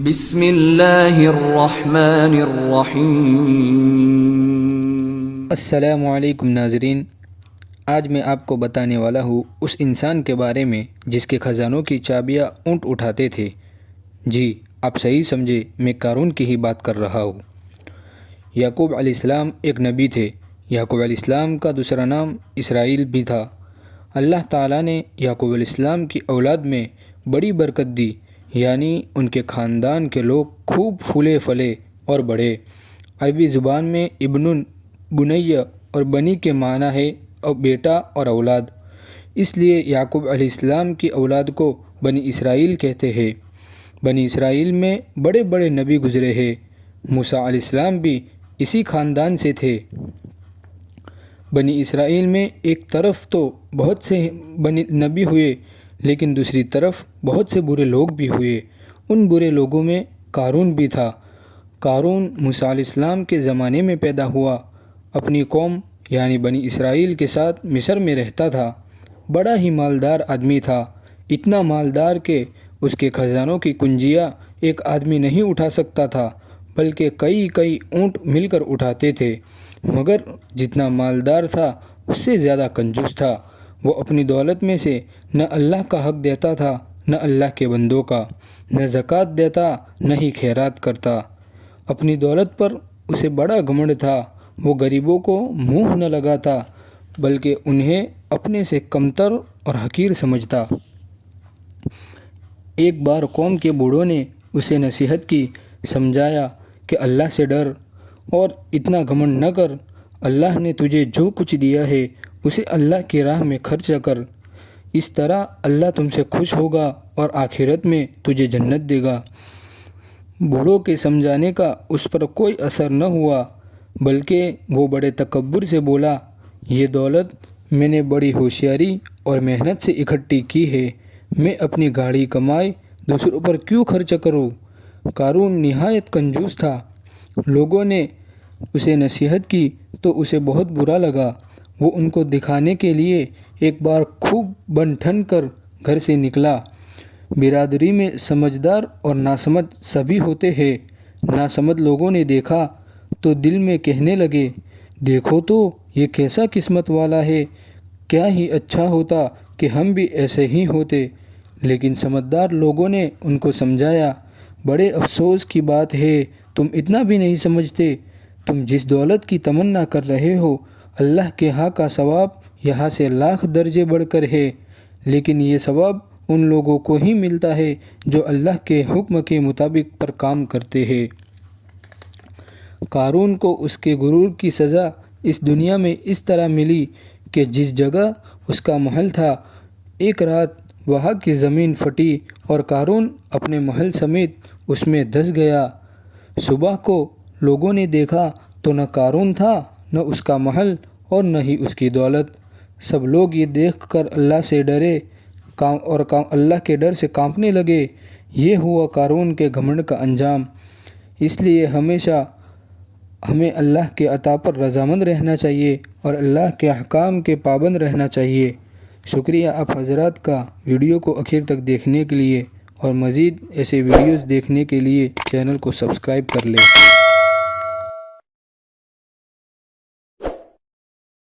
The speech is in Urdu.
بسم اللہ الرحمن الرحیم۔ السلام علیکم ناظرین، آج میں آپ کو بتانے والا ہوں اس انسان کے بارے میں جس کے خزانوں کی چابیاں اونٹ اٹھاتے تھے۔ جی آپ صحیح سمجھے، میں قارون کی ہی بات کر رہا ہوں۔ یعقوب علیہ السلام ایک نبی تھے۔ یعقوب علیہ السلام کا دوسرا نام اسرائیل بھی تھا۔ اللہ تعالیٰ نے یعقوب علیہ السلام کی اولاد میں بڑی برکت دی، یعنی ان کے خاندان کے لوگ خوب پھولے پھلے اور بڑھے۔ عربی زبان میں ابن، بنیہ اور بنی کے معنی ہے بیٹا اور اولاد، اس لیے یعقوب علیہ السلام کی اولاد کو بنی اسرائیل کہتے ہیں۔ بنی اسرائیل میں بڑے بڑے نبی گزرے ہیں۔ موسیٰ علیہ السلام بھی اسی خاندان سے تھے۔ بنی اسرائیل میں ایک طرف تو بہت سے نبی ہوئے، لیکن دوسری طرف بہت سے برے لوگ بھی ہوئے۔ ان برے لوگوں میں قارون بھی تھا۔ قارون موسیٰ علیہ السلام کے زمانے میں پیدا ہوا، اپنی قوم یعنی بنی اسرائیل کے ساتھ مصر میں رہتا تھا۔ بڑا ہی مالدار آدمی تھا، اتنا مالدار کہ اس کے خزانوں کی کنجیاں ایک آدمی نہیں اٹھا سکتا تھا، بلکہ کئی اونٹ مل کر اٹھاتے تھے۔ مگر جتنا مالدار تھا اس سے زیادہ کنجوس تھا۔ وہ اپنی دولت میں سے نہ اللہ کا حق دیتا تھا، نہ اللہ کے بندوں کا، نہ زکوٰۃ دیتا، نہ ہی خیرات کرتا۔ اپنی دولت پر اسے بڑا گھمنڈ تھا۔ وہ غریبوں کو منہ نہ لگاتا، بلکہ انہیں اپنے سے کمتر اور حقیر سمجھتا۔ ایک بار قوم کے بوڑھوں نے اسے نصیحت کی، سمجھایا کہ اللہ سے ڈر اور اتنا گھمنڈ نہ کر۔ اللہ نے تجھے جو کچھ دیا ہے اسے اللہ کی راہ میں خرچ کر، اس طرح اللہ تم سے خوش ہوگا اور آخرت میں تجھے جنت دے گا۔ بوڑھوں کے سمجھانے کا اس پر کوئی اثر نہ ہوا، بلکہ وہ بڑے تکبر سے بولا، یہ دولت میں نے بڑی ہوشیاری اور محنت سے اکٹھی کی ہے، میں اپنی گاڑی کمائی دوسروں پر کیوں خرچ کروں؟ قارون نہایت کنجوس تھا۔ لوگوں نے اسے نصیحت کی تو اسے بہت برا لگا۔ وہ ان کو دکھانے کے لیے ایک بار خوب بن ٹھن کر گھر سے نکلا۔ برادری میں سمجھدار اور ناسمجھ سبھی ہوتے ہیں۔ ناسمجھ لوگوں نے دیکھا تو دل میں کہنے لگے، دیکھو تو یہ کیسا قسمت والا ہے، کیا ہی اچھا ہوتا کہ ہم بھی ایسے ہی ہوتے۔ لیکن سمجھدار لوگوں نے ان کو سمجھایا، بڑے افسوس کی بات ہے تم اتنا بھی نہیں سمجھتے۔ تم جس دولت کی تمنا کر رہے ہو، اللہ کے ہاں کا ثواب یہاں سے لاکھ درجے بڑھ کر ہے، لیکن یہ ثواب ان لوگوں کو ہی ملتا ہے جو اللہ کے حکم کے مطابق پر کام کرتے ہیں۔ قارون کو اس کے غرور کی سزا اس دنیا میں اس طرح ملی کہ جس جگہ اس کا محل تھا، ایک رات وہاں کی زمین پھٹی اور قارون اپنے محل سمیت اس میں دھس گیا۔ صبح کو لوگوں نے دیکھا تو نہ قارون تھا، نہ اس کا محل اور نہ ہی اس کی دولت۔ سب لوگ یہ دیکھ کر اللہ سے ڈرے اور اللہ کے ڈر سے کانپنے لگے۔ یہ ہوا قارون کے گھمنڈ کا انجام۔ اس لیے ہمیشہ ہمیں اللہ کے عطا پر رضامند رہنا چاہیے اور اللہ کے احکام کے پابند رہنا چاہیے۔ شکریہ آپ حضرات کا ویڈیو کو آخر تک دیکھنے کے لیے، اور مزید ایسے ویڈیوز دیکھنے کے لیے چینل کو سبسکرائب کر لیں۔